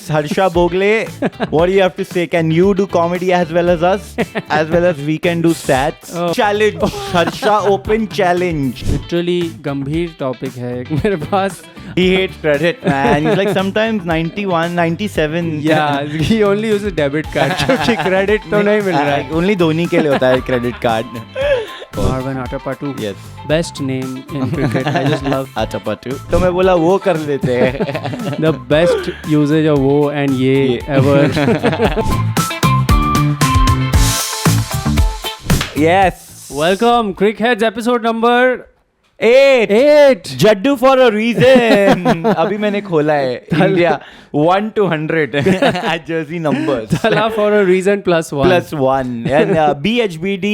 Harsha Bogle, what do you have to say? Can you do comedy as well as us? As well as we can do stats? Challenge. Harsha Open Challenge. Literally गंभीर topic है एक मेरे पास. He hates credit, man. He's like sometimes 91, 97. Yeah, he only uses debit card. क्योंकि credit तो नहीं मिल रहा है. Only Dhoni के लिए होता है credit card. Marwan Atapattu. Yes. Best name in cricket. I just love. Atapattu. तो मैं बोला वो कर लेते हैं. The best usage of वो and ये ever. Yes. Welcome, Crickheads episode number 8. Jaddu for a reason. अभी मैंने खोला है. India 1 to 100 at jersey numbers. Thala for a reason +1. +1 and BHBD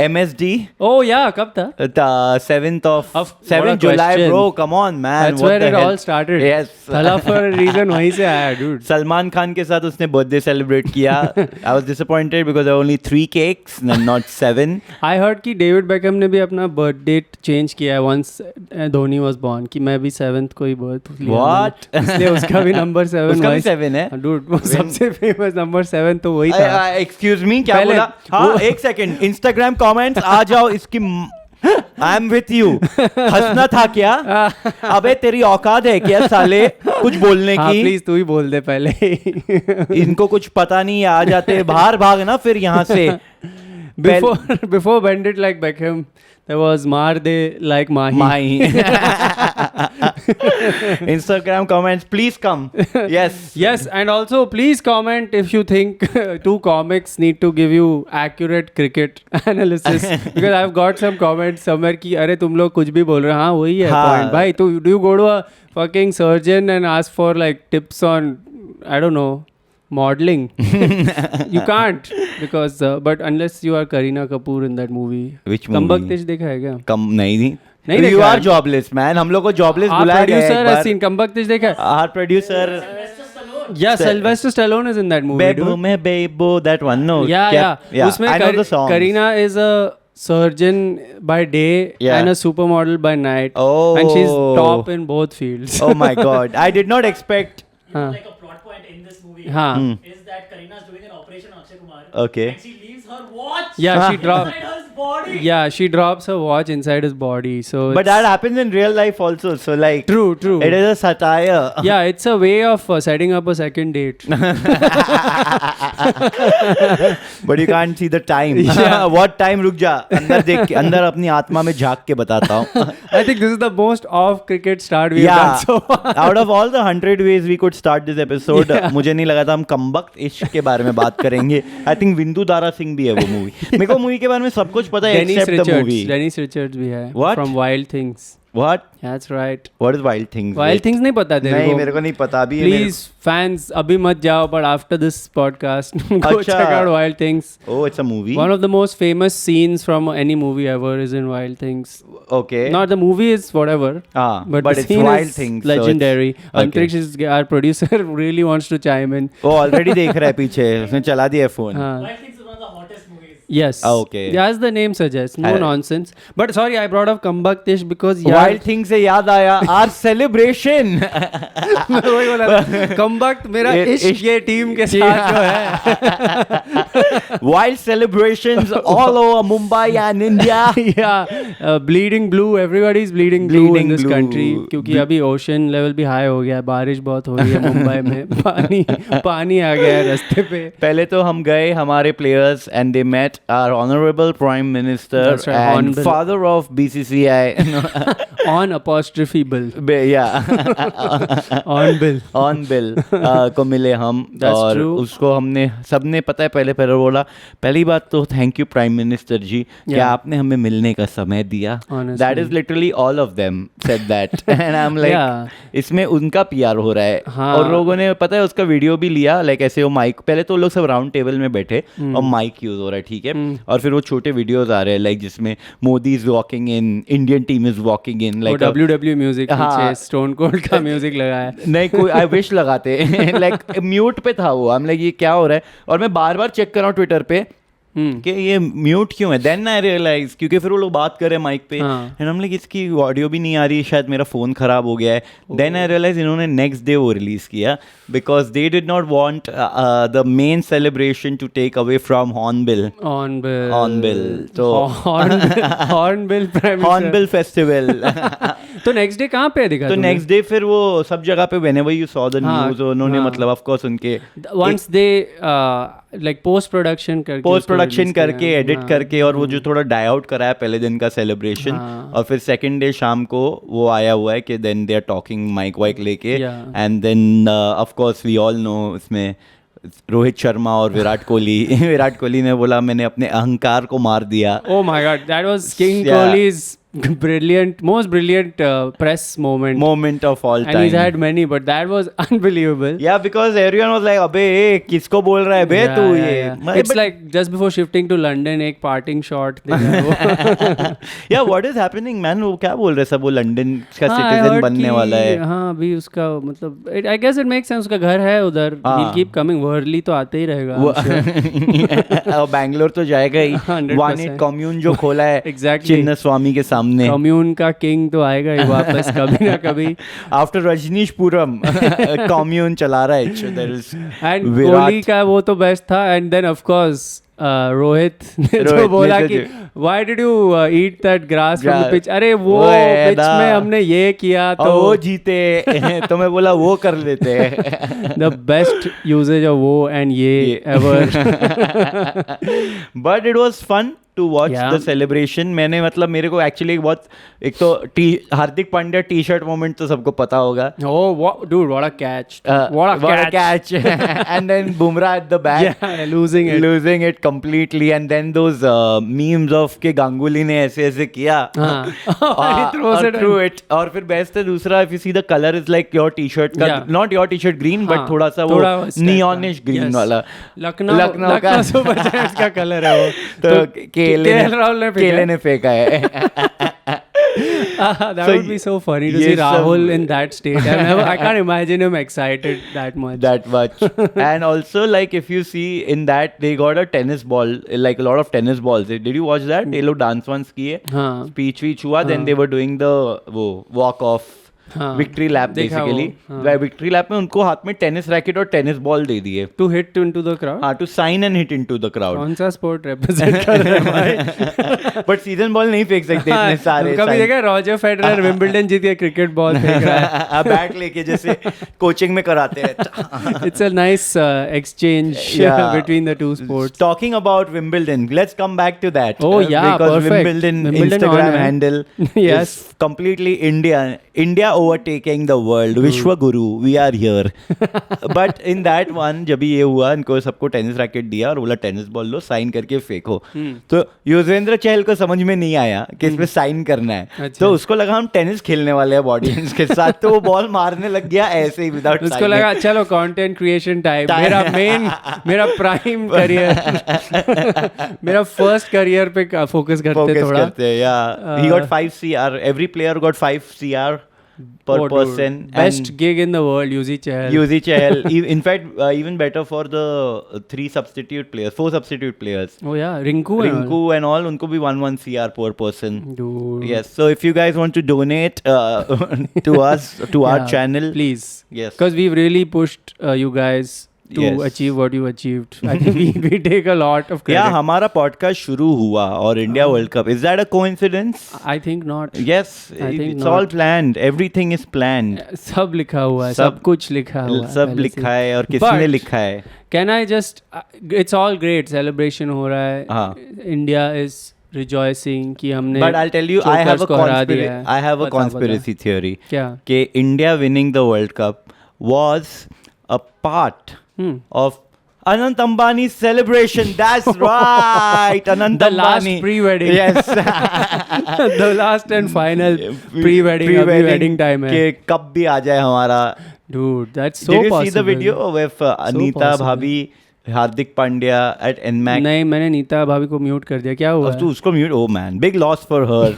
MSD. Oh yeah, कब था? The 7th of 7th what a July, question. bro. Come on, man. That's What where the it hell? all started. Yes. Thala for a reason वहीं से आया, dude. Salman Khan के साथ उसने birthday celebrate किया. I was disappointed because there were only 3 cakes and not 7. I heard कि David Beckham ने भी अपना बर्थ डेट चेंज किया है once धोनी was born कि मैं भी 7th को ही बर्थ लिया. What? इसलिए उसका भी नंबर 7 उसका भी 7 है. Dude, सबसे फेमस नंबर 7 तो वही था. एक्सक्यूज मी, क्या पहले- बोला? हाँ, एक सेकंड. इंस्टाग्राम कमेंट्स आ जाओ इसकी. I am with you. हंसना था क्या? अबे तेरी औकात है क्या साले कुछ बोलने हाँ की? प्लीज तू ही बोल दे पहले. इनको कुछ पता नहीं है, आ जाते बाहर भागना फिर यहाँ से. Before Bandit like Beckham, there was Mar De like Mahi. Mahi. Instagram comments, please come. Yes. Yes, and also please comment if you think two comics need to give you accurate cricket analysis because I've got some comments somewhere कि अरे तुम लोग कुछ भी बोल रहे हो. हाँ वही है हाँ. point. भाई तो do you go to a fucking surgeon and ask for like tips on I don't know modeling? You can't because but unless you are Kareena Kapoor in that movie. Which movie? कम्बख्तिश देखा है क्या? कम नहीं नहीं you देखा are है. Jobless man. हम लोग को जॉबलेस Our बुलाया गया है producer एक has बार. seen कम्बख्तिश देखा है? Our producer. Yeah, Sylvester Stallone is in that movie. Bebo dude. mein Bebo, that one. No. Yeah. उसमें I know the song. Kareena is a surgeon by day Yeah. and a supermodel by night. Oh. And she's top in both fields. Oh my God. I did not expect. हाँ. Like a plot point in this movie हाँ. is that Kareena is doing an operation on Akshay Kumar. Okay. And she leaves her watch Yeah, she drops. inside her body. Yeah, she drops her watch inside his body. So But it's- that happens in real life also. So like. True. It is a satire. Yeah, it's a way of setting up a second date. But you can't see the time. What time? रुक जा. अंदर देख के, अंदर अपनी आत्मा में झांक के बताता हूँ. I think this is the most off cricket start we've Yeah. done so far. Out of all the 100 ways we could start this episode, मुझे नहीं लगा था हम कम्बख्त इश्क के बारे में बात करेंगे. I think विंदु दारा सिंह भी है वो मूवी. मेरे को मूवी के बारे में सब कुछ पता है Dennis except the Richards. movie. Dennis Richards भी है. What? From Wild Things. What? That's right. What is Wild Things? Wild Things नहीं पता तेरे नहीं को? मेरे को नहीं पता अभी. Please, fans, अभी मत जाओ, but after this podcast, go अच्छा. check out Wild Things. Oh, it's a movie. One of the most famous scenes from any movie ever is in Wild Things. Okay. Not the movie is whatever, but the it's scene Wild is Things. so legendary. it's- okay. Antriksh is our producer really wants to chime in. वो already देख रहा है पीछे. उसने चला दिया phone. हाँ. Wild Things is one of the hottest movies. Yes. Okay. Yeah, as the name suggests, no nonsense. But sorry, I brought up Kambaktish because Wild Things से याद आया our celebration. वही बोला Kambakt मेरा इश्क ये टीम के साथ जो है. Wild celebrations all over Mumbai and India. Yeah, bleeding blue. Everybody is bleeding blue Bleeding in this blue. country क्योंकि अभी ocean level भी high हो गया है. बारिश बहुत हो रही है मुंबई में. पानी आ गया है रास्ते पे. पहले तो हम गए हमारे players and they met our honorable Prime Minister That's right, and honorable. father of BCCI. On apostrophe bill. Yeah. On bill. On bill को मिले हम. That's और true. उसको हमने सबने पता है पहले बोला पहली बात तो थैंक यू प्राइम मिनिस्टर जी कि आपने हमें मिलने का समय दिया. Honestly. That is literally all of them said that and I am Yeah. Like इसमें उनका पीआर हो रहा है. हाँ. और लोगों ने पता है उसका वीडियो भी लिया लाइक ऐसे वो माइक पहले तो लोग सब राउंड टेबल में बैठे और माइक यूज हो रहा है ठीक है. और फिर वो छोटे वीडियोस आ रहे हैं लाइक जिसमें Modi is walking in Indian team is walking in like WWE music हाँ. पीछे स्टोन कोल्ड का म्यूजिक लगाया. नहीं कोई आई विश लगाते लाइक म्यूट पे था वो. हम लाइक ये क्या हो रहा है. और मैं बार बार चेक कर रहा हूँ ट्विटर पे कि ये म्यूट क्यों है. देन आई रियलाइज क्योंकि फिर वो लोग बात कर रहे माइक पे एंड हम लाइक इसकी ऑडियो भी नहीं आ रही, शायद मेरा फ़ोन ख़राब हो गया है. देन आई रियलाइज इन्होंने नेक्स्ट डे वो रिलीज़ किया because they did not want the main celebration to take away from Hornbill. तो हॉर्नबिल फेस्टिवल. तो नेक्स्ट डे कहाँ पे दिखा? तो नेक्स्ट डे फिर वो सब जगह पे whenever you saw the news उन्होंने मतलब ऑफ कोर्स उनके once they like post production करके एडिट करके और वो जो थोड़ा डाई आउट कराया पहले दिन का सेलिब्रेशन और फिर सेकंड डे शाम को वो आया हुआ है कि then they are talking mic वाइक लेके and then of course we all know इसमें रोहित शर्मा और विराट कोहली ने बोला मैंने अपने अहंकार को मार दिया. Oh my God, that was King Kohli's most brilliant press moment of all time. And he's had many, but that was unbelievable. Yeah, because everyone was like, "अबे किसको बोल रहा है बे तू ये?" It's like just before shifting to London, एक parting shot. Yeah, what is happening, man? वो क्या बोल रहे सब वो लंदन का सिटीजन बनने वाला है. हाँ अभी उसका मतलब I guess it makes sense, उसका घर है उधर. He'll keep coming. वर्ली तो आते ही रहेगा. और बैंगलोर तो जाएगा ही. 18 कम्यून जो खोला है चिन्न स्वामी के सामने. कम्यून का किंग तो आएगा ही वापस कभी ना कभी. आफ्टर रजनीशपुरम कम्यून चला रहा है. एंड कोहली का वो तो बेस्ट था. And then of course Rohit ने जो बोला कि why did you eat that grass from the pitch. अरे वो पिच में हमने ये किया तो वो जीते. तो मैं बोला वो कर लेते. द बेस्ट यूजेज ऑफ वो एंड ये ever. But it was fun to watch the celebration. मैंने मतलब मेरे को एक्चुअली एक तो Hardik Pandya T shirt moment तो सबको पता होगा. Dude, what a catch. What a catch. And then Bumrah at the back. Yeah, losing it completely. And then those memes of के गांगुली ने ऐसे किया. Threw it. और फिर बेस्ट है दूसरा, if you see the color is like your t-shirt का, not your t-shirt green, but थोड़ा सा वो neonish green वाला. लखनऊ का सुपर जायंट्स का कलर है वो. तो केले ने फेंका है. That would be so funny to see Rahul in that state. I can't imagine him excited that much. And also, like, if you see in that, they got a tennis ball, like a lot of tennis balls. Did you watch that? They लोग dance once किए, speech हुआ, then they were doing the walk off. Victory lap basically. Victory lap में उनको हाथ में tennis racket और tennis ball दे दिए to hit into the crowd. हाँ, to sign and hit into the crowd. कौन सा स्पोर्ट रिप्रेजेंट कर रहे हैं भाई? बट सीजन बॉल नहीं फेंक सकते इतने सारे. कभी देखा रॉजर फेडरर विंबलडन जीत के क्रिकेट बॉल फेंक रहा है बैट लेके जैसे कोचिंग में कराते हैं. It's a nice exchange between the two sports. Talking about Wimbledon, let's come back to that. Oh yeah, because perfect. Wimbledon Instagram handle is completely India overtaking the world. Vishwa Guru, we are here. But in that one, जब ये हुआ, इनको सबको tennis racket दिया और बोला tennis ball लो, sign करके फेंको. तो युजवेंद्र चहल को समझ में नहीं आया कि इसमें साइन करना है. तो उसको लगा हम टेनिस खेलने वाले हैं ऑडियंस के साथ, तो वो बॉल मारने लग गया ऐसे ही विदाउट. उसको लगा चलो कंटेंट क्रिएशन टाइम. मेरा प्राइम करियर, मेरा फर्स्ट करियर पे फोकस करते हैं. या he got 5 CR. Every player got 5 CR per person. Best gig in the world, Yuzi Chahal. In fact, even better for the 4 substitute players. Oh yeah, Rinku and all. उनको भी 1 CR per person. Dude. Yes. So if you guys want to donate to us, to our channel, please. Yes. Because we've really pushed you guys to achieve what you achieved. I think we take a lot of credit. Yeah, हमारा podcast शुरू हुआ और India World Cup. Is that a coincidence? I think not. Yes, it's all planned. Everything is planned. सब लिखा हुआ है, सब कुछ लिखा हुआ है. सब लिखा है और किसने लिखा है? Can I just? It's all great. Celebration हो रहा है. India is rejoicing कि हमने. But I'll tell you, I have a conspiracy theory. क्या? कि India winning the World Cup was a part of Anant Ambani's celebration. That's right. Anant the Ambani. last pre-wedding. Yes. The last and final pre-wedding. अभी wedding time है. कि कब भी आ जाए हमारा. Dude, that's so possible. Did you see the video with Anita Bhabhi, Hardik Pandya at NMAC? नहीं, मैंने नीता भाभी को म्यूट कर दिया. क्या हुआ? तू उसको mute. Oh man, big loss for her.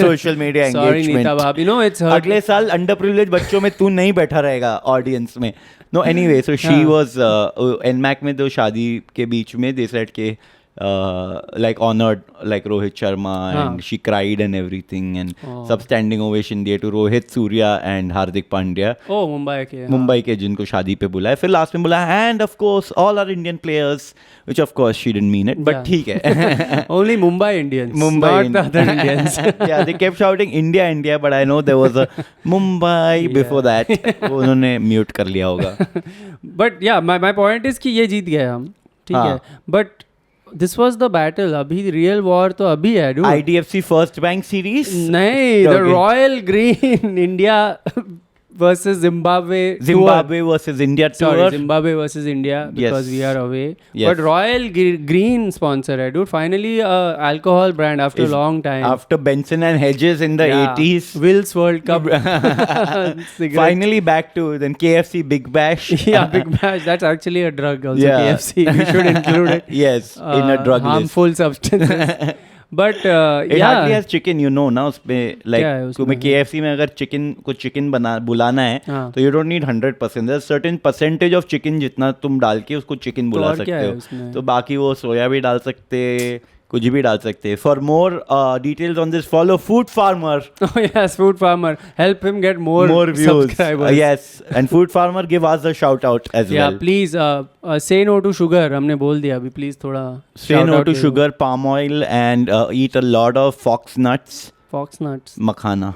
Social media engagement. Sorry Nita bhabhi. No, it's her. अगले साल underprivileged बच्चों में तू नहीं बैठा रहेगा ऑडियंस में. No, anyway, so she was NMAC में दो शादी के बीच में they said के like honored like Rohit Sharma and she cried and everything and सब standing ovation दिए to Rohit, Surya and Hardik Pandya. Oh, Mumbai के. मुंबई के जिनको शादी पे बुलाया, फिर लास्ट में बोला and of course all our Indian players, which of course she didn't mean it, but ठीक है. Only Mumbai Indians, Mumbai not the other Indians. Yeah, they kept shouting India, India, but I know there was a Mumbai before that. वो उन्होंने mute कर लिया होगा. But yeah, my point is कि ये जीत गए हम, ठीक है. But this was the battle. अभी real war तो अभी है, dude. IDFC First Bank series. नहीं, the Royal Green India versus Zimbabwe. Zimbabwe versus India tour. Sorry, Zimbabwe versus India because we are away. Yes. But Royal Green sponsor है, dude. Finally, alcohol brand after a long time. After Benson and Hedges in the 80s. Will's World Cup. Finally back to then KFC Big Bash. Yeah, Big Bash. That's actually a drug also. Yeah. KFC. We should include it. Yes, in a drug harmful substances. But it hardly has chicken, you know ना उसमें like तुम्हें KFC में अगर chicken बुलाना है तो you don't need 100%. There's certain percentage of chicken जितना तुम डाल के उसको चिकन बुला सकते हो. तो बाकी वो सोया भी डाल सकते, कुछ भी डाल सकते हैं. For more details on this, follow Food Farmer. Oh yes, Food Farmer. Help him get more views. Subscribers. Yes, and Food Farmer give us a shout out as well. Yeah, please say no to sugar. हमने बोल दिया अभी, please थोड़ा say no to sugar, palm oil, and eat a lot of fox nuts. Fox nuts. Makhana.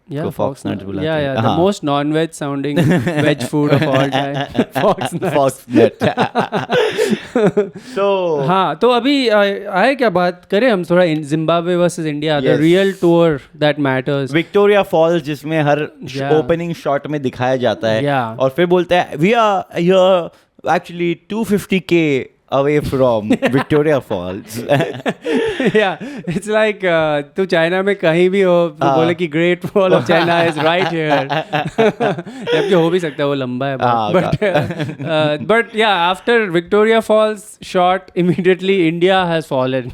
Yeah, fox nuts बुलाते हैं. Yeah, the most non-veg sounding veg food of all time. Fox nuts. Fox nut. So हाँ, तो अभी आए क्या बात करें हम थोड़ा Zimbabwe versus India, the real tour that matters. Victoria Falls जिसमें हर opening shot में दिखाया जाता है और फिर बोलता है we are here actually 250k away from Victoria Falls. Yeah, it's like तू चाइना में कहीं भी हो तो बोले कि Great Wall of China is right here. जबकि हो भी सकता है, वो लंबा है बहुत. But yeah, after Victoria Falls shot, immediately India has fallen.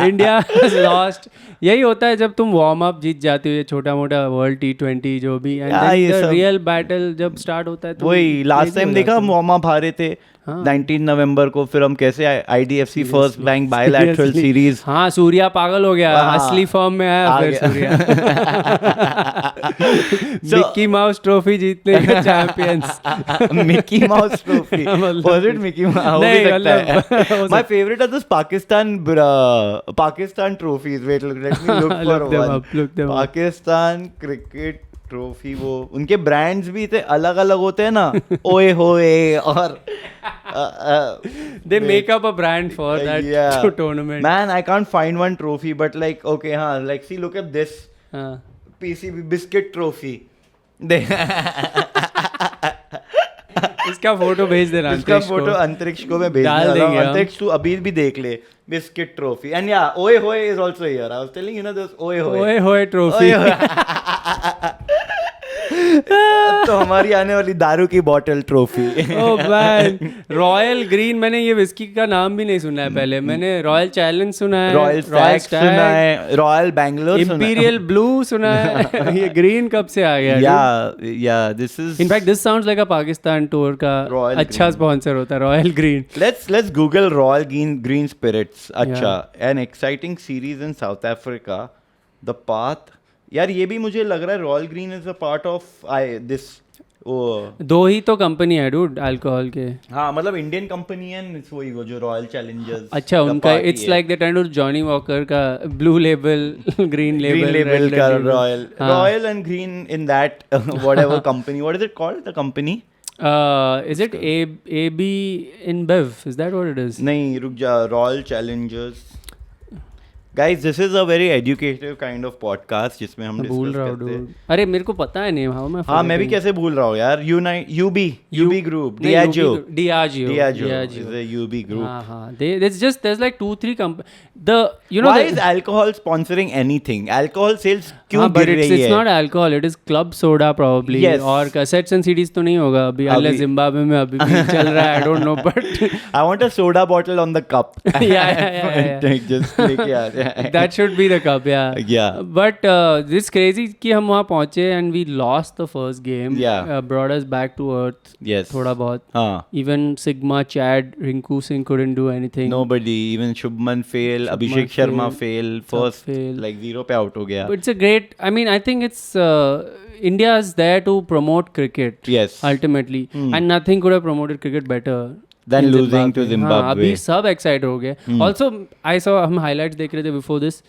India has lost. यही होता है जब तुम वार्म अप जीत जाते हो, ये छोटा मोटा वर्ल्ड T20 जो भी, एंड द रियल बैटल जब स्टार्ट होता है तो वही लास्ट टाइम देखा हम वार्म अप हारे थे 19 नवंबर को, फिर हम कैसे IDFC first bank bilateral series. हाँ, सूर्या पागल हो गया, असली फॉर्म में आया फिर सूर्या. मिकी माउस ट्रॉफी जीतने का champions. Mickey Mouse trophy, was it Mickey Mouse? नहीं, my favourite are this Pakistan trophies. Wait let me look for one. Pakistan cricket trophy, वो उनके ब्रांड्स भी थे अलग अलग होते हैं ना. ओए होए और they make up a brand for that tournament. Man, I can't find one trophy, but like okay, like see, look at this PCB biscuit trophy. इसका फोटो भेज देना. इसका फोटो अंतरिक्ष को मैं भेज दूंगा. अंतरिक्ष तू अभी भी देख ले. Biscuit trophy. And yeah, Oye Hoye is also here. I was telling you, there's Oye Hoye. Oye Hoye trophy. तो हमारी आने वाली दारू की bottle trophy. Oh man, royal green, मैंने ये विस्की का नाम भी नहीं सुना है पहले. मैंने रॉयल चैलेंज सुना है, रॉयल स्टैग सुना है, रॉयल बैंगलोर सुना है, इंपीरियल ब्लू सुना है. ये ग्रीन कब से आ गया? या this is in fact this sounds like a Pakistan tour का अच्छा स्पॉन्सर होता है, Royal Green. Let's Google Royal Green spirits. अच्छा, an exciting series in South Africa, the path. यार ये भी मुझे लग रहा है Royal Green is a part of this. दो ही तो कंपनी है डूड अल्कोहल के. हाँ, मतलब इंडियन कंपनी है वही वो जो रॉयल चैलेंजर्स. अच्छा, उनका it's like the trend Johnny walker का ब्लू लेबल, ग्रीन लेबल का royal and green in that whatever company. What is it called the company? Is it AB InBev? Is that what it is? नहीं, रुक जा. Royal Challengers. Guys, this is a very educative kind of podcast जिसमें हम भूल रहा हूँ. अरे मेरे को पता है नेम. हाँ, मैं भी कैसे भूल रहा हूँ यार. UB group. Diageo is a UB group. हाँ. There's like 2-3 companies. Why is alcohol sponsoring anything? Alcohol sales क्यों गिर रही है? It's not alcohol. It is club soda probably. Yes. और cassettes and CDs तो नहीं होगा अभी. Unless Zimbabwe में अभी भी चल रहा है. I don't know, but I want a soda bottle on the cup. Yeah. Just लेके आ रहे हैं. That should be the cup, yeah. Yeah. But this crazy कि हम वहाँ पहुँचे and we lost the first game. Yeah. Brought us back to earth. Yes. थोड़ा बहुत. हाँ. Even Sigma, Chad, Rinku Singh couldn't do anything. Nobody, even Shubman fail, Abhishek Sharma fail, first fail. like 0 पे out हो गया. But it's a great. I mean, I think it's India is there to promote cricket. Yes. Ultimately, and nothing could have promoted cricket better Than in losing to हाँ, Zimbabwe. अभी सब excited हो गए. Also, I saw हम highlights देख रहे थे before this.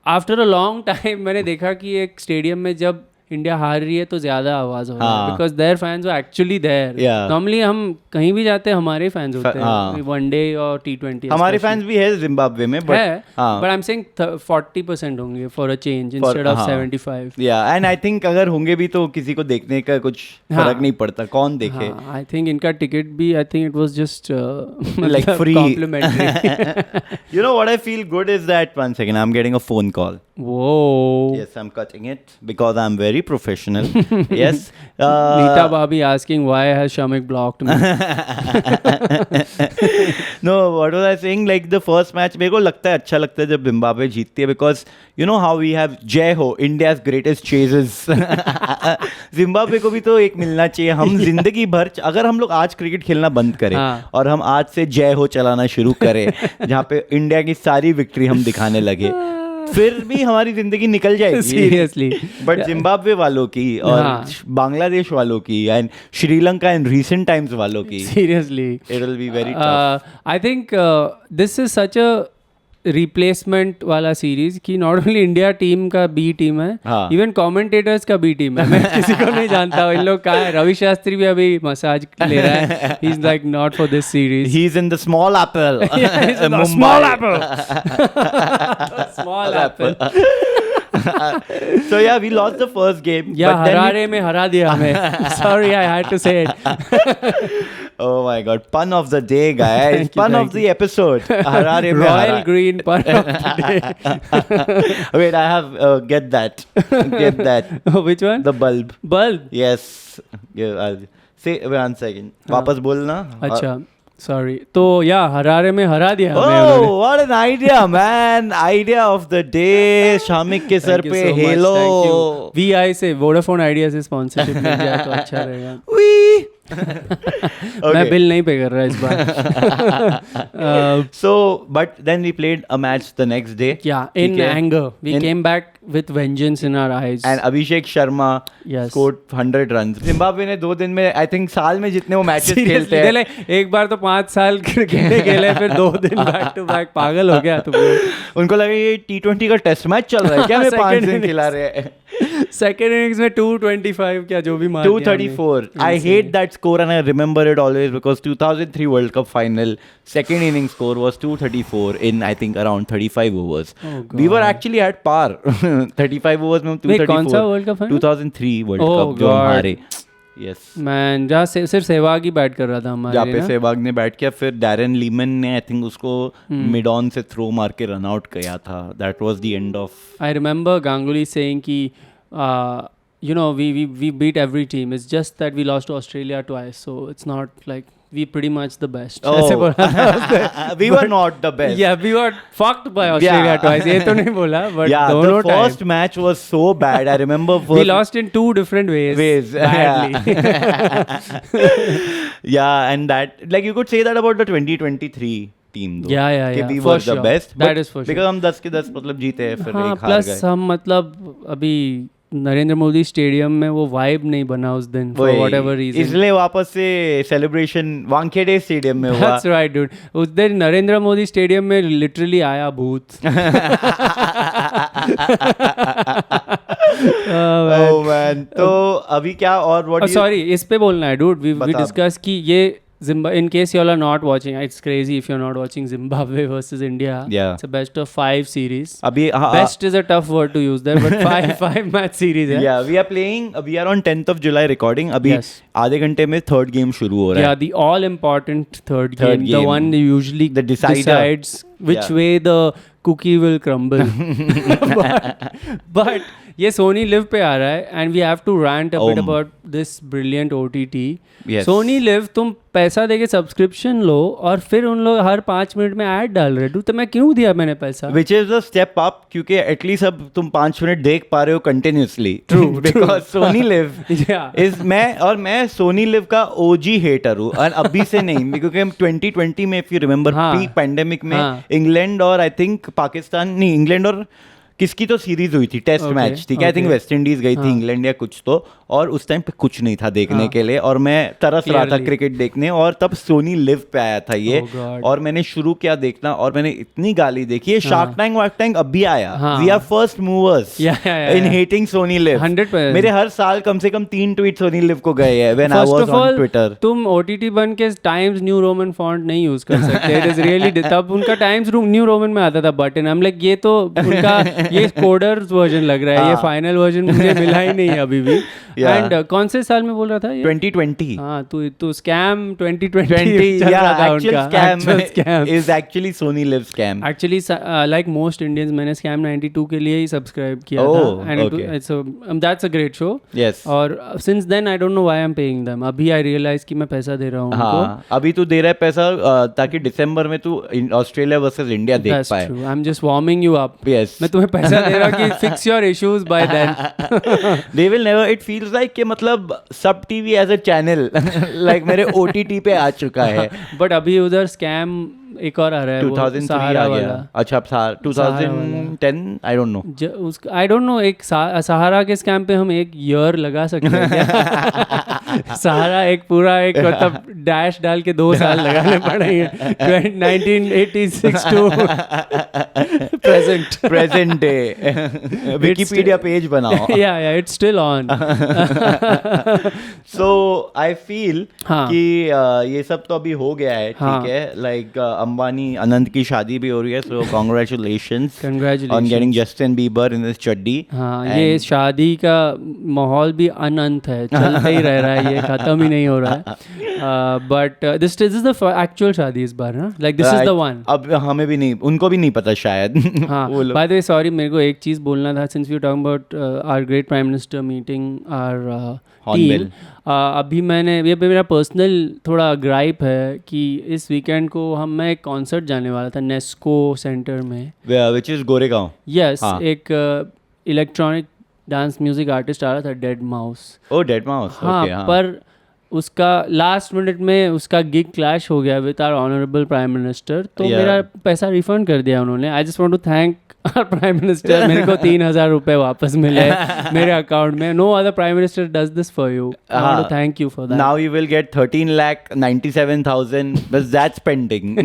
After a long time मैंने देखा कि एक स्टेडियम में जब इंडिया हार रही है तो ज्यादा आवाज हो रहा है because their fans are actually there. Normally हम कहीं भी जाते हैं हमारे फैंस होते हैं वनडे और T20. हमारे फैंस भी है जिम्बाब्वे में बट आई एम सेइंग 40% होंगे for a change instead of 75. या एंड आई थिंक अगर होंगे भी तो किसी को देखने का कुछ फर्क नहीं पड़ता कौन देखे. आई थिंक इनका टिकट भी I think it was just like free complementary. You know what I feel good is that 1 second I'm getting a phone call. Whoa. Yes, I'm cutting it because I'm very professional. Yes. Neeta Babi asking why has Shamik blocked me. No, what was I saying? Like the first match, मेरे को लगता है अच्छा लगता है जब Zimbabwe जीतती है because you know how we have जय हो India's greatest chases. जिम्बाब्वे को भी तो एक मिलना चाहिए. हम जिंदगी भर अगर हम लोग आज क्रिकेट खेलना बंद करें और हम आज से जय हो चलाना शुरू करें जहाँ पे इंडिया की सारी विक्ट्री हम दिखाने लगे फिर भी हमारी जिंदगी निकल जाएगी सीरियसली. बट जिम्बाब्वे वालों की और बांग्लादेश वालों की and Sri Lanka and recent times वालों की seriously it will be very tough. I think this is such a replacement वाला सीरीज कि नॉट ओनली इंडिया टीम का बी टीम है इवन कमेंटेटर्स का बी टीम है. मैं किसी को नहीं जानता हूँ इन लोग का है. रवि शास्त्री भी अभी मसाज ले रहा है. He is like not for this series. He is in the small Apple. Small Apple. Small Apple. So yeah, we lost the first game. Yeah, Harare में हरा दिया हमें. Sorry, I had to say it. Oh my God, pun of the day, guys. Pun of the episode. Harare में Royal हरा. Green pun of the day. Wait, I have get that. Get that. Which one? The bulb. Bulb. Yes. Yeah, I'll say 1 second. वापस बोलना. अच्छा. Sorry. तो या Harare में हरा दिया हमें Oh, उन्होंने. what an idea, man! Idea of the day. Shamik के सर पे हेलो. VI से वोडाफोन आइडिया से स्पॉन्सरशिप मिल जाए तो अच्छा रहेगा. मैं बिल नहीं पे कर रहा इस बार. So, but then we played a match the next day. Yeah, in anger. We came back with vengeance in our eyes. And Abhishek Sharma scored 100 runs. Zimbabwe ने 2 दिन में I think साल में जितने वो मैचेस खेलते हैं. एक बार तो 5 साल क्रिकेट खेले फिर 2 दिन बैक टू बैक. पागल हो गया तुम लोग. उनको लगा ये T20 का टेस्ट मैच चल रहा है क्या. हमें 5 दिन खिला रहे हैं. सेकेंड इनिंग्स में 225 क्या जो भी मार 234. I hate that score and I remember it always because 2003 World Cup final second inning score was 234 in I think around 35 overs. We were actually at par. 35 overs में 234. कौन सा वर्ल्ड कप 2003 वर्ल्ड कप जो हम हारे. Yes. Man जहाँ सिर्फ सहवाग ही bat कर रहा था हमारे. जहाँ पे सहवाग ने बैट किया फिर डैरन लीमन ने आई थिंक उसको मिड ऑन से थ्रो मार के रन आउट किया था. That was the end of. I remember Ganguly saying कि you know we beat every team. It's just that we lost to Australia twice, so it's not like we pretty much the best. We were not the best. Yeah, we were fucked by Australia twice. ये तो नहीं बोला, but the first match was so bad. I remember we lost in 2 different ways. Badly. Yeah, and that like you could say that about the 2023 team though. Yeah. We for were the sure. best. That is for sure. Because हम 10 के 10 मतलब जीते हैं फिर एक हार गए. Plus हम मतलब अभी नरेंद्र मोदी स्टेडियम में वो वाइब नहीं बना उस दिन for whatever reason. इसलिए वापस से सेलिब्रेशन वानखेड़े स्टेडियम में हुआ. That's right, dude. उस दिन नरेंद्र मोदी स्टेडियम में लिटरली आया भूत. Oh man. तो अभी क्या और what? Sorry, इस पे बोलना है, dude. We discuss कि ये in case you all are not watching, it's crazy if you're not watching Zimbabwe versus India. Yeah. It's a best of 5 series. अभी best is a tough word to use there, but 5 match series है. Yeah, we are on 10th of July recording. अभी आधे घंटे में third game शुरू हो रहा है. Yeah, the all important third game, the one that usually decides which way the cookie will crumble. but ये सोनी लिव पे आ रहा है and we have to rant a bit Oh. About this brilliant OTT. Yes. Sony Liv तुम पैसा देके subscription लो और फिर उन लोग हर 5 मिनट में ऐड डाल रहे हो, तो मैं क्यों दिया मैंने पैसा? Which is a step up, क्योंकि एटलीस्ट अब तुम 5 मिनट देख पा रहे हो continuously. True, because Sony Liv Yeah. Is मैं सोनी लिव का ओजी हेटर हूँ, और अभी से नहीं, क्योंकि हम 2020 में इफ यू रिमेंबर हाँ. पीक पैंडेमिक में हाँ. इंग्लैंड और आई थिंक पाकिस्तान नहीं, इंग्लैंड और किसकी तो सीरीज हुई थी, टेस्ट Okay, मैच, ठीक है, I think okay. West Indies गई थी, हाँ. इंग्लैंड या कुछ तो, और उस टाइम पे कुछ नहीं था देखने हाँ. के लिए, और मैं तरस रहा था Clearly. क्रिकेट देखने, और तब सोनी लिव पे आया था ये. Oh God. और मैंने शुरू किया देखना, और मैंने इतनी गाली देखी है. शार्क टैंक वार्क टैंक अब भी आया. हाँ. We are first movers Yeah, in hating Sony Liv. 100%. मेरे हर साल कम से कम 3 ट्वीट सोनी लिव को गए हैं when I first was of on all Twitter. तुम ओटीटी बन के टाइम्स न्यू रोमन फॉन्ट नहीं यूज कर सकते. इट इज रियली, तब उनका टाइम्स न्यू रोमन में आता था बटन. हम लाइक ये तो उनका ये कोडर्स वर्जन लग रहा है, ये हाँ. फाइनल वर्जन मुझे मिला ही नहीं अभी भी. Yeah. एंड कौन से साल में बोल रहा था ये? 2020. हाँ, तू स्कैम 2020 20 चल रहा था actual उनका. scam Actual scam. is actually Sony Live scam. Actually, like most Indians, मैंने Scam 92 के लिए ही सब्सक्राइब किया Oh, था. And okay. that's a great show. Yes. और since then I don't know why I'm paying them. अभी I realize कि मैं पैसा दे रहा हूँ उनको. हाँ, अभी तू दे रहा है पैसा ताकि दिसंबर में तू ऑस्ट्रेलिया वर्सेस इंडिया देख That's पाए. true. I'm just warming you up. Yes. मैं तुम्हें पैसा दे रहा हूँ कि fix your issues by then. They will never. It feels like कि मतलब SAB TV as a channel like मेरे OTT पे आ चुका है. But अभी उधर scam एक और आ रहा है, वो 2003 सहारा आ वाला. गया. अच्छा, अब 2010 I don't know. I don't know. एक सहारा के स्कैम पे हम एक ईयर लगा सकते हैं क्या? सहारा एक पूरा एक मतलब डैश डाल के 2 साल लगाने पड़ेंगे 1986 to present. Present day Wikipedia page बनाओ. या it's still on. So I feel हाँ. कि ये सब तो अभी हो गया है, हाँ. ठीक है. लाइक अंबानी अनंत की शादी भी हो रही है, सो congratulations on getting Justin Bieber in this चड्डी. हाँ, ये शादी का माहौल भी अनंत है, चलता ही रह रहा है, ये खत्म ही नहीं हो रहा है. But this is the actual शादी इस बार ना, like this is the one. अब हमें भी नहीं, उनको भी नहीं पता शायद. हाँ, वो लोग. बाय द वे सॉरी, मेरे को एक चीज़ बोलना था. Since we talking about our great prime minister meeting our team. अभी ये मेरा पर्सनल थोड़ा ग्राइप है कि इस वीकेंड को मैं एक कॉन्सर्ट जाने वाला था नेस्को सेंटर में, विच इज गोरेगांव. यस. हाँ. एक इलेक्ट्रॉनिक डांस म्यूजिक आर्टिस्ट आ रहा था, डेड माउस. ओ डेड माउस. हाँ, पर उसका लास्ट मिनट में उसका गिग क्लैश हो गया with our honourable prime minister, तो Yeah. मेरा पैसा रिफंड कर दिया उन्होंने. I just want to thank our prime minister. मेरे को 3,000 रुपए वापस मिले मेरे अकाउंट में. No other prime minister does this for you. I want to thank you for that. Now you will get 13,97,000, but that's pending.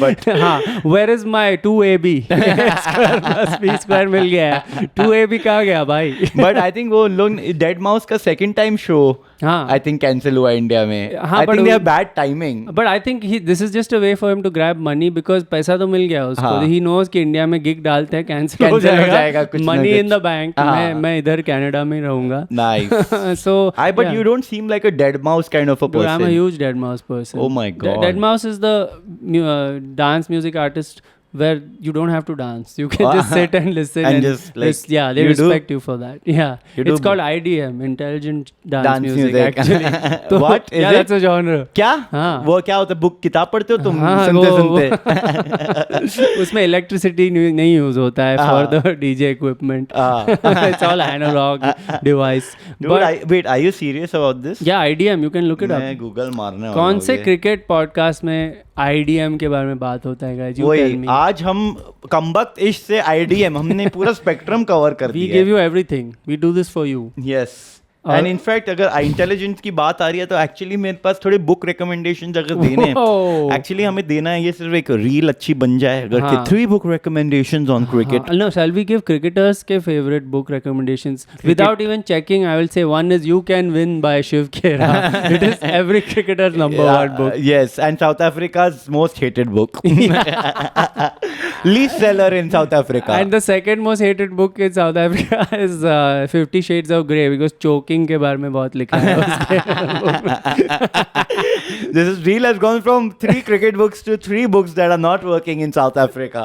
But हाँ, where is my 2AB? Square plus B square मिल गया है. 2AB कहाँ गया भाई? but I think वो लोग Deadmau5 का सेकंड टाइम शो हाँ. आई थिंक कैंसिल हुआ इंडिया में. हाँ, आई but थिंक दे वो- have bad timing. But I think this is just a way for him to grab money, because पैसा तो मिल गया उसको. हाँ. ही नोज कि इंडिया में गिग डालते हैं, कैंसिल हो हो जाएगा जाएगा, कुछ ना मनी कुछ. In the bank. हाँ. मैं इधर कनाडा में रहूंगा. Nice. So But you don't seem like a dead mouse kind of a dude, I'm a person. huge Dead Mouse person. Oh my God. Dead Mouse is the dance music artist where you don't have to dance. You can just sit and listen. And just, like, yeah, they you do? respect you for that. Yeah. You It's do? called IDM, Intelligent Dance Dance Music, music. actually. तो What is yeah, it? that's a genre. क्या? हाँ. वो क्या होता है? Book किताब पढ़ते हो तुम हाँ, सुनते वो- सुनते? उसमें इलेक्ट्रिसिटी नहीं यूज होता है for the DJ equipment. It's all analogue device. Wait, are you serious about this? या IDM, you can look it मैं अप. गूगल मारने वाला कौन हूँ से ये. क्रिकेट पॉडकास्ट में IDM के बारे में बात होता है गाइस? यू टेल वही मी. आज हम कमबख्त इश्क से IDM हमने पूरा स्पेक्ट्रम कवर कर वी दिया. Give you everything. We do this for you. Yes. And in fact अगर इंटेलिजेंस की बात आ रही है तो एक्चुअली मेरे पास थोड़े बुक रिकमेंडेशंस अगर देने हैं. Whoa. एक्चुअली हमें देना है, ये सिर्फ एक रील अच्छी बन जाए अगर हाँ. 3 book recommendations on cricket. No, shall we give cricketers के favorite book recommendations? Without even checking, I will say one is You Can Win by Shiv Khera. It is every cricketer's number one book. Yes, and South Africa's most hated book. Least seller in South Africa. And the second most hated book in South Africa is 50 Shades of Grey, because choking walking के बारे में बहुत लिखा है उसके This is Reel has gone from 3 cricket books to 3 books that are not working in South Africa.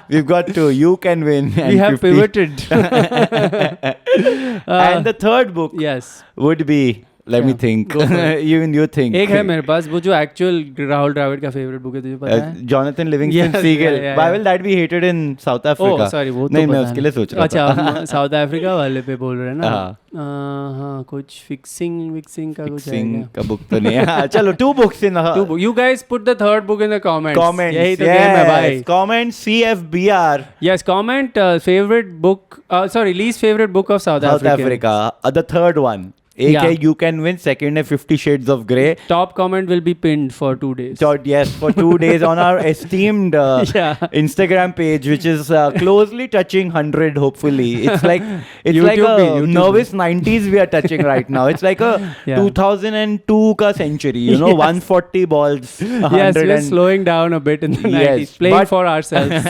We've got 2. You Can Win. And We have 50. pivoted. And the third book Yes. would be, let me Yeah, think. go for it. Even you think. एक है मेरे पास वो जो actual Rahul Dravid का favourite book है तुझे पता है? Jonathan Livingston Yes, Seagull. yeah, Why yeah. will that be hated in South Africa? Oh, sorry, वो तो नहीं, मैं पता उसके लिए सोच रहा अच्छा था. हम साउथ अफ्रीका वाले पे बोल रहे हैं ना? हाँ. हाँ कुछ फिक्सिंग का कुछ है Singh क्या? का book तो नहीं है. हाँ, चलो 2 books in Two book. You guys put the third book in the comments. comments. यही तो game है भाई. Yes, comment CFBR. Yes, comment favorite book. Sorry, least favorite book of South South Africa. Africa. The third one. एक Yeah. है You Can Win. Second है 50 Shades of Grey. Top comment will be pinned for 2 days. So, yes, for 2 days on our esteemed Yeah. Instagram page, which is closely touching 100. Hopefully, it's like YouTube a bhi, YouTube nervous 90s we are touching right now. It's like a Yeah. 2002 ka century. You know, Yes. 140 balls. Yes, 100 we're and slowing down a bit in the Yes, 90s, playing but- for ourselves.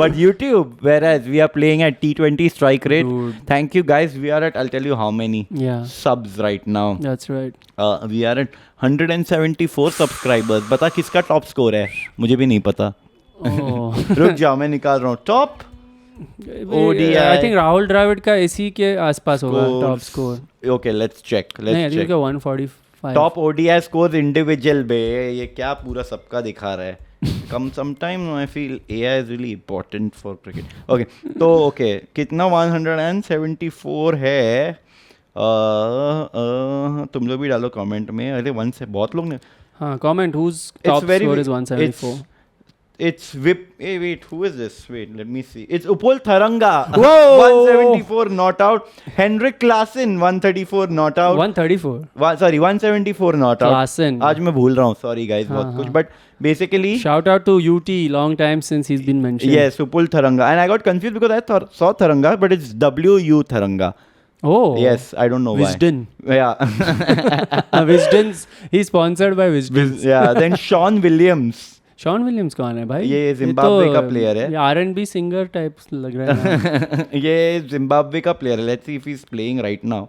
But YouTube, whereas we are playing at T20 strike rate. Dude. Thank you guys. We are at, I'll tell you how many Yeah, subs right now. that's right. We are at 174 subscribers. बता किसका top score है? मुझे भी नहीं पता. Oh. रुक जाओ, मैं निकाल रहा हूँ. Top ODI. I think Rahul Dravid का इसी के आसपास होगा top score. Okay, let's check. नहीं, I Let's think check. 145. Top ODI scores individual बे. ये क्या पूरा सबका दिखा रहा है? Sometime I feel AI is really important for cricket. Okay, तो okay, कितना 174 है? तुम लोग भी डालो कमेंट में. अरे 1 से बहुत लोग ने. हाँ, comment whose top very score wi- is 174. It's Vip. Hey, wait, who is this? Wait, let me see. It's Upul Tharanga. Whoa! 174 not out. Henrik Klassen 134 not out. 134. Sorry, 174 not out. Klassen. आज मैं भूल रहा हूँ. Sorry guys, हाँ, बहुत कुछ. हाँ. But basically, Shout out to UT, long time since he's been mentioned. yes, Upul Tharanga. And I got confused because I saw Tharanga, but it's WU Tharanga. Oh. Yes, I don't know Wisden. why. Yeah. Wisden's. He's sponsored by Wisden. Yeah. Then Sean Williams. Sean Williams कौन है भाई? ये Zimbabwe का player है. ये R&B singer type लग रहा है. ये जिम्बाब्वे का प्लेयर है. Let's see if he is playing right now.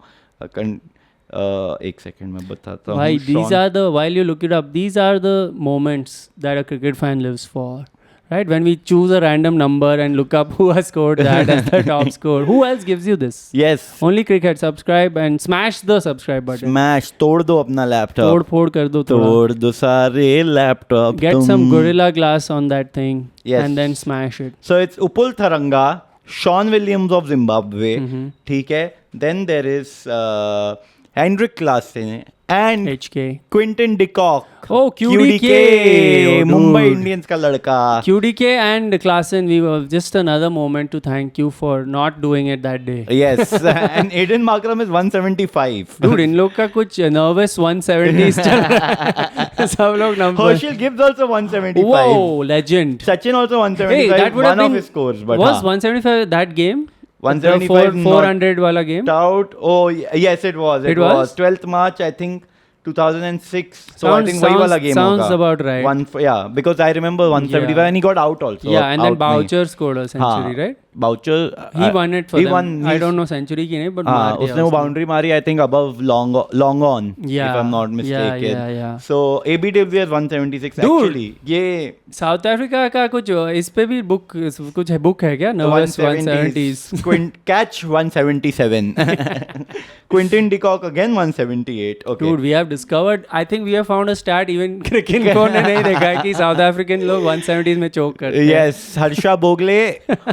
एक सेकंड में बताता हूँ. भाई, these are the, while you look it up, these are the moments that a cricket fan lives for. Right? When we choose a random number and look up who has scored that as the top score. Who else gives you this? Yes. Only cricket. Subscribe and smash the subscribe button. Smash. तोड़ दो अपना laptop. तोड़ फोड़ कर दो थोड़ा. तोड़ दो सारे laptop. Get some Gorilla Glass on that thing. Yes. And then smash it. So it's Upul Tharanga, Sean Williams of Zimbabwe. ठीक है. Then there is Henrik Klassen and HK. Quinton de Kock. Oh, QDK. Oh, Mumbai dude. Indians का लड़का. QDK and Klassen, we were just another moment to thank you for not doing it that day. Yes. And Aiden Markram is 175. Dude, इन लोग का कुछ nervous 170s चल रहा है. सब लोग number. Herschel Gibbs also 175. Whoa, legend. Sachin also 175. Hey, that would have one been, of his scores. But was हाँ. 175 that game? 175 The 400 wala game? Out. Oh, yes, it was. It was? 12th March, I think, 2006. So I think वही वाला game sounds होगा. about right. Yeah, because I remember 175 Yeah. and he got out also. Yeah, and then Out नहीं. Boucher scored a century, हाँ. right? Boucher. He won it for he them. Won, I he's- don't know century की नहीं, but हाँ, मार दिया उसने वो उसने. बाउंड्री मारी I think above long on. Yeah, If I'm not mistaken. yeah. So AB de Villiers 176 Dude. actually. ये साउथ अफ्रीका का कुछ इस पे भी बुक कुछ है, बुक है क्या? Nervous 170s. Catch 177. Quinton de Kock again 178. Okay. Dude, we have discovered, I think we have found a stat even cricket को ने नहीं देखा है कि साउथ अफ्रीकन लोग 170s में चोक करते हैं. Yes, Harsha Bogle,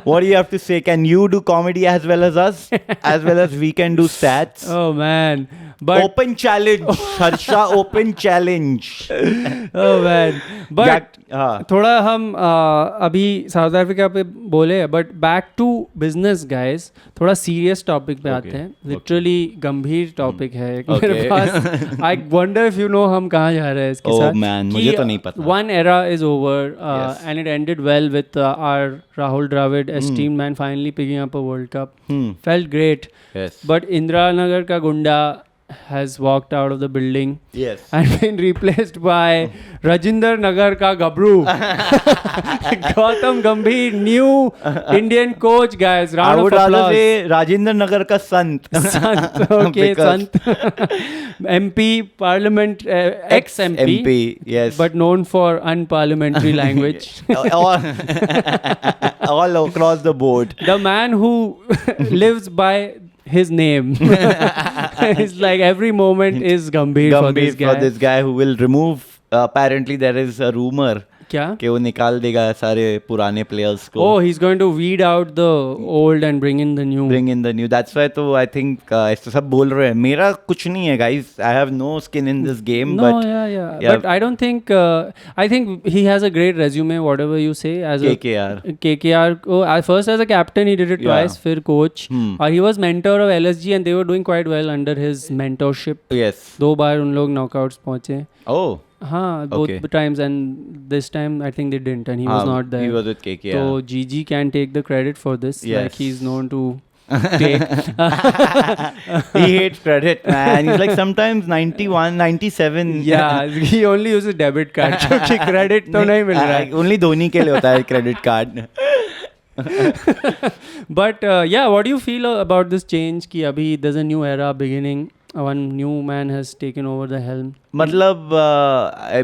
what do you have to say? Can you do comedy as well as us? As well as we can do stats? Oh man, but Open challenge. Harsha, open challenge. oh man, but हाँ. थोड़ा हम अभी south Africa पे बोले, but back to business guys. थोड़ा serious topic पे आते हैं. लिटरली गंभीर टॉपिक है एक मेरे पास. I wonder if you know हम कहाँ जा रहे हैं इसके Oh, साथ. man, मुझे तो नहीं पता. One era is over Yes. And it ended well with our Rahul Dravid esteemed man finally picking up a World Cup. Hmm. Felt great. Yes. But Indira Nagar का गुंडा has walked out of the building Yes. and been replaced by Rajinder Nagar ka Gabru. Gautam Gambhir, new Indian coach, guys. I Round would of rather applause. say Rajendra Nagar ka Sant. Sant, okay, Because- Sant. MP, Parliament, ex-MP, MP, yes. but known for unparliamentary language. all across the board. The man who lives by his name. It's like every moment is Gambhir for Gambhir this guy. for this guy who will remove. Apparently, there is a rumor क्या? कि वो निकाल देगा सारे पुराने players को. Oh, he's going to weed out the old and bring in the new. Bring in the new. That's why तो I think ऐसे सब बोल रहे हैं. मेरा कुछ नहीं है, guys. I have no skin in this game. No, but yeah. yeah. But I don't think. I think he has a great resume. Whatever you say, as KKR. KKR. Oh, first as a captain, he did it Yeah. twice. फिर coach. और he was mentor of LSG, and they were doing quite well under his mentorship. Yes. 2 बार उन लोग knockouts पहुंचे. Oh. हाँ, both Okay. times, and this time I think they didn't, and he was not there. He was with KKR. So GG can take the credit for this. Yes. Like he's known to take. He hates credit, man. He's like sometimes 91, 97. Yeah, he only uses debit card. क्योंकि credit तो नहीं मिल रहा है. Only Dhoni के लिए होता है credit card. But yeah, what do you feel about this change? कि अभी there's a new era beginning. One new man has taken over the helm. मतलब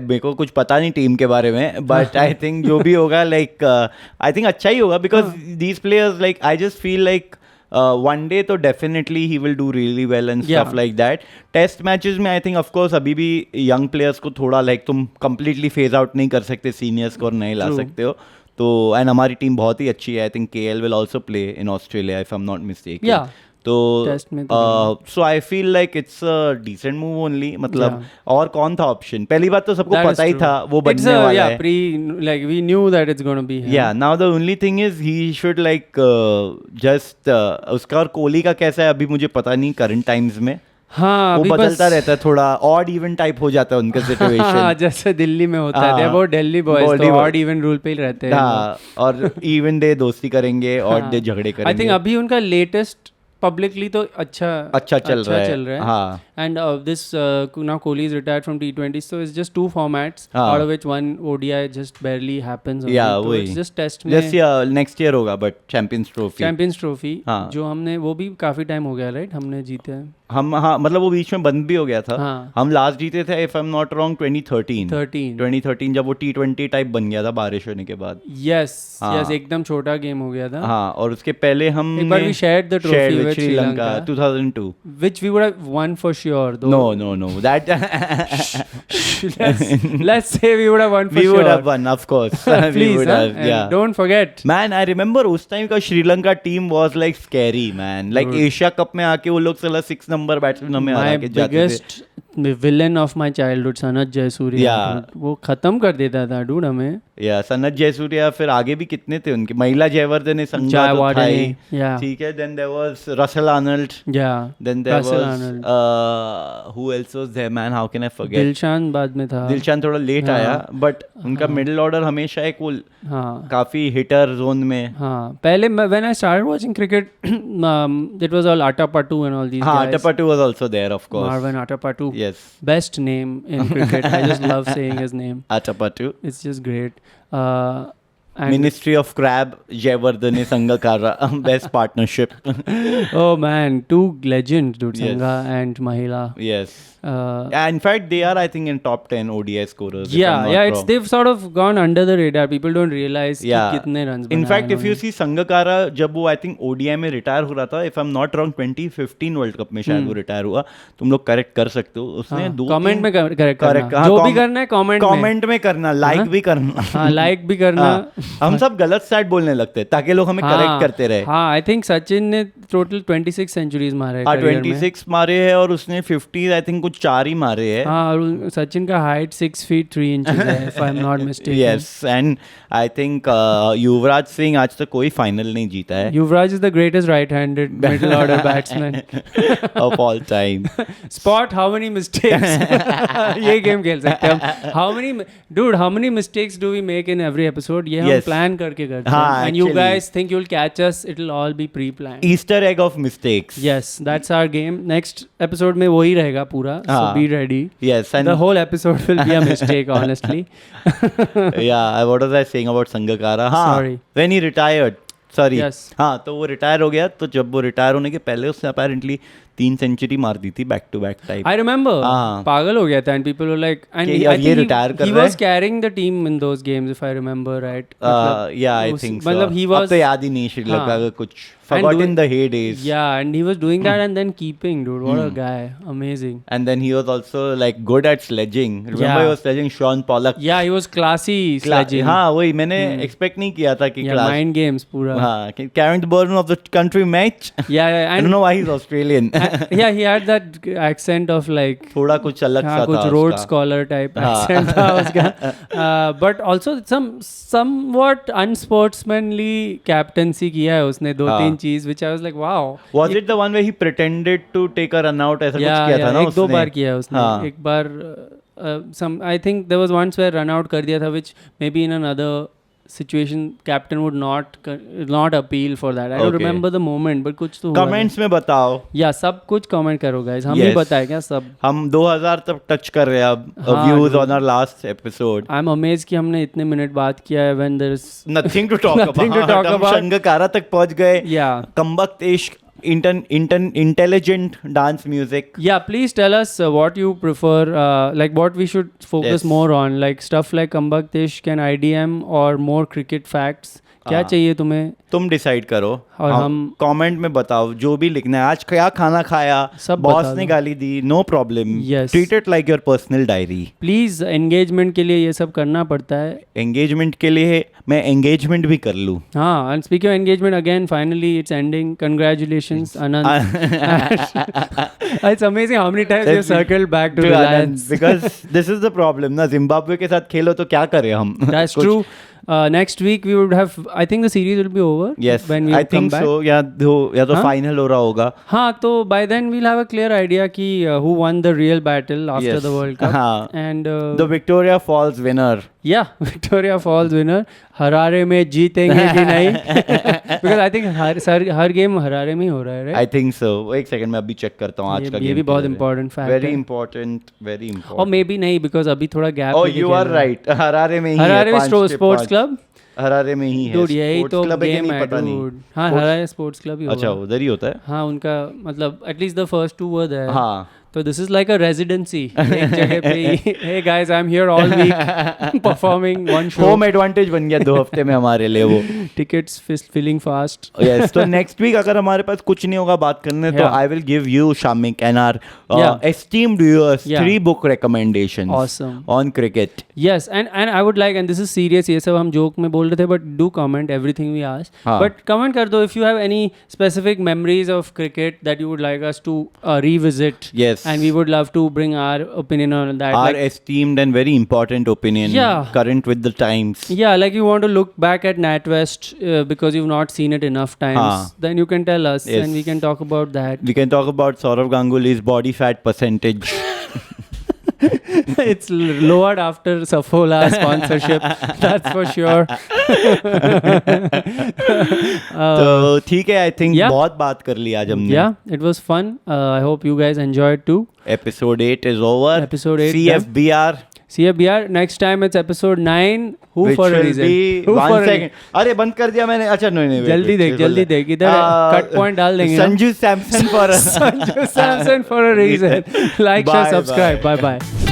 मेरे को कुछ पता नहीं टीम के बारे में, बट आई थिंक जो भी होगा लाइक आई थिंक अच्छा ही होगा, because these players like I just feel like one day तो definitely he will do really well and stuff like that. Test matches में आई थिंक ऑफ कोर्स अभी भी यंग प्लेयर्स को थोड़ा like तुम कंप्लीटली फेज आउट नहीं कर सकते सीनियर्स को और नहीं ला सकते हो. तो एंड हमारी टीम बहुत ही अच्छी है. I think KL will also play in Australia if I am not mistaken. Yeah. तो Test में so I feel like it's a decent move only. मतलब और कौन था ऑप्शन? पहली बात तो सबको That is पता ही true. था वो It's बनने वाला है. like we knew that it's going to be him. Yeah, now the only thing is he should like just उसका और कोहली का कैसा है अभी मुझे पता नहीं करंट टाइम्स में. हाँ, वो अभी बदलता बस रहता है, थोड़ा ऑड इवन टाइप हो जाता है उनका हाँ, सिचुएशन. जैसे दिल्ली में होता हाँ, है. वो दिल्ली बॉयज Bolly तो boy. ऑड इवन रूल पे ही रहते हैं. हाँ, और इवन डे दोस्ती करेंगे, ऑड डे झगड़े आई करेंगे. थिंक अभी उनका लेटेस्ट पब्लिकली तो अच्छा चल रहा है. हाँ. And this now Kohli is retired from T20, so it's just 2 formats, हाँ. out of which one ODI just barely happens. Yeah, only. So वही. it's just test में. Just नेक्स्ट ईयर होगा but champions trophy. Champions Trophy, हाँ. जो हमने वो भी काफी टाइम हो गया, राइट? हमने जीते हैं. हम हाँ मतलब वो बीच में बंद भी हो गया था. हाँ. हम लास्ट जीते थे if I am not wrong 2013 जब वो T20 टाइप बन गया था बारिश होने के बाद. Yes, हाँ. yes, एकदम छोटा गेम हो गया था. हाँ, और उसके पहले हम एक बार we shared the trophy with Sri Lanka, 2002. which we would have won for sure. Though. No. That let's say we would have won for we sure. would have won, of course. We Please, would have, and yeah. don't forget. Man, I remember उस time का Sri Lanka team was like scary, man. Like Asia cup में आके वो लोग साला 6 number batsman हमें हरा My के जाते थे. biggest villain of my childhood, Sanat Jayasuriya. Yeah. वो खत्म कर देता था dude हमें. या सनत जयसूर्या, फिर आगे भी कितने थे उनके, महिला जयवर्धन ने संगा तो Jayawardene, था ही. yeah. ठीक है. Then there was Russell Arnold. Yeah. Then there Russell was Arnold. who else was there, man? How can I forget? Dilshan बाद में था. दिलशान थोड़ा लेट हाँ. आया, बट उनका मिडिल ऑर्डर हमेशा एक वो हाँ. काफी हिटर जोन में. हाँ. पहले when I started watching cricket, it was all Atapattu and all these हाँ, guys. Atapattu was also there, of course. Marwan Atapattu. Yes, Best name in cricket. I just love saying his name. Atapattu. It's just great. And Ministry of Crab, Jayawardene Sangakkara, best partnership. oh man, 2 legends, dude. Yes. Sangha and Mahila. Yes. In fact, they are, I think, in top 10 ODI scorers. if I'm Yeah, not yeah. It's wrong. they've sort of gone under the radar. People don't realize कि Yeah. कितने runs In बनाए fact, if you उन्होंने. see Sangakkara, जब वो I think ODI में retire हो रहा था, if I'm not wrong, 2015 world cup में शायद वो रिटायर हुआ. तुम लोग करेक्ट कर सकते हो. उसने हाँ, 2 comment में correct correct, करना. हाँ, जो भी करना है comment में. कमेंट में करना, लाइक भी करना. हाँ, like भी करना. हम सब गलत साइड बोलने लगते हैं ताकि लोग हमें करेक्ट करते रहे. हाँ, I think सचिन ने total 26 centuries मारे हाँ, career में. 26 मारे हैं और उसने 50 आई थिंक कुछ कुछ 4 ही मारे हैं. हाँ, और सचिन का हाइट 6 feet 3 inches है, if I'm not mistaken. Yes, and I think Yuvraj Singh आज तक कोई फाइनल नहीं जीता है Yuvraj is the greatest right-handed middle order batsman. of all time. Spot how many mistakes. ये गेम खेल सकते हैं हम. How many mistakes do we make in every episode? ये हम Yes. plan करके करते हैं. हाँ, And you actually. guys think you'll catch us? It'll all be pre-planned. Easter egg of mistakes. Yes, that's our game. Next episode में वही रहेगा पूरा. So हाँ. be ready. Yes, and The whole episode will be a mistake, honestly. yeah, what was I saying about Sangakkara? हाँ, Sorry. when he retired. Sorry. Yes. हाँ, तो वो retire हो गया. तो जब वो रिटायर होने के पहले उसने apparently 3 सेंचुरी मार दी थी back to back type. I remember. हाँ. पागल हो गया था and people were like, and कि I अब ये think retire कर he रहा was है. carrying the team in those games if I remember right. Yeah, I think so. मतलब he अब was तो याद ही नहीं श्रीलंका हाँ. का कुछ. Forgotten the heydays. Yeah, and he was doing that and then keeping, dude. What a guy. Amazing. And then he was also like good at sledging. Remember Yeah. he was sledging Sean Pollock. Yeah, he was classy sledging. हाँ, वही मैंने expect नहीं किया था कि Yeah, mind games पूरा. हाँ, Karen Burton of the country match. Yeah, I and don't know why he's Australian. yeah, he had that accent of like थोड़ा कुछ अलग हाँ, सा कुछ था रोड उसका. स्कॉलर टाइप हाँ. accent था उसका. But also somewhat unsportsmanly captaincy किया है उसने 2-3 चीज which I was like wow. Was it the one where he pretended to take a run out ऐसा कुछ किया था ना एक दो उसने? बार किया है उसने. हाँ. एक बार some I think there was once where run out कर दिया था which maybe in another situation captain would not appeal for that. I don't Okay. remember the moment but कुछ तो हुआ था. Comments में बताओ. या सब कुछ कमेंट करो गाइस. हम ही Yes. बताए क्या सब. हम 2000 तक टच कर रहे हैं अब. हाँ, Views dude. on our last episode. I am amazed कि हमने इतने मिनट बात किया है when there is Nothing to talk Nothing to about. talk हम about. संगकारा तक पहुंच गए. yeah. कम्बख्त इश्क intelligent dance music. Yeah, please tell us what you prefer, like what we should focus Yes. more on, like stuff like Kambaktish and IDM or more cricket facts. क्या चाहिए तुम्हें? तुम decide करो और हम कमेंट में बताओ जो भी लिखना है. आज क्या खाना खाया, सब बॉस बता ने दो. गाली दी, no problem. Yes. Treat it like your personal diary. Please engagement के लिए ये सब करना पड़ता है. एंगेजमेंट के लिए मैं एंगेजमेंट भी कर लूँ. हाँ, and speaking of engagement again finally it's ending. Congratulations Anant. It's amazing how many times you circle back to Reliance. Because this is the problem ना. जिम्बाब्वे के साथ खेलो तो क्या करें हम. That's true. Next week we would have. I think the series will be over. Yes, when we I come think back. so. या तो हाँ? फाइनल हो रहा होगा. हाँ, तो by then we'll have a clear idea कि who won the real battle after Yes. the World Cup. हाँ. And The Victoria Falls winner. yeah, Victoria Falls winner. Harare में जीतेंगे कि नहीं? Because I think her game Harare में ही हो रहा है, right? I think so. एक सेकंड में अभी चेक करता हूँ आज का. ये भी बहुत important fact Very है. important, very important. और maybe नहीं because अभी थोड़ा gap Oh, लेके you खेल are रहा है. right. हरारे में ही है. हरारे में 5 से स्पोर्ट्स 5. क्लब. हरारे में ही है. Dude, यही Sports तो club है कि गेम नहीं है पता नहीं. dude. हाँ, Sports- हरारे स्पोर्ट्स क्लब ही अच्छा होगा. उधर ही होता है. हाँ, उनका मतलब at least the first 2 were there. हाँ. तो this is like a residency. एक जगह पे ही, hey guys, I'm here all week performing one show. Home advantage बन गया 2 हफ्ते में हमारे लिए वो. Tickets filling fast. Yes, तो नेक्स्ट वीक अगर हमारे पास कुछ नहीं होगा बात करने तो Yeah. I will give you Shamik and our Yeah. esteemed viewers Yeah. 3 book recommendations Awesome. on cricket. Yes, and I would like, and this is serious, ये सब हम joke में बोल रहे थे, but do comment everything we ask. हाँ. But comment कर दो if you have any specific memories of cricket that you would like us to revisit. Yes. And we would love to bring our opinion on that. Our Like, esteemed and very important opinion. Yeah. Current with the times. yeah, like you want to look back at NatWest because you've not seen it enough times. हाँ. Then you can tell us Yes. and we can talk about that. We can talk about Saurav Ganguly's body fat percentage. It's lowered after Saffola sponsorship. That's for sure. तो ठीक है. I think Yeah. बहुत बात कर ली आज हमने. Yeah, it was fun. I hope you guys enjoyed too. Episode 8 is over. Episode 8 CFBR. CFBR. Next time it's episode 9. Who which for a will reason? be Who 1 for a second. अरे बंद कर दिया मैंने. अच्छा नहीं wait, जल्दी wait, देख, wait, जल्दी देख. इधर cut point डाल देंगे ना. Sanju Samson for a Sanju Samson for a reason. Like, share, Bye, subscribe. Bye bye.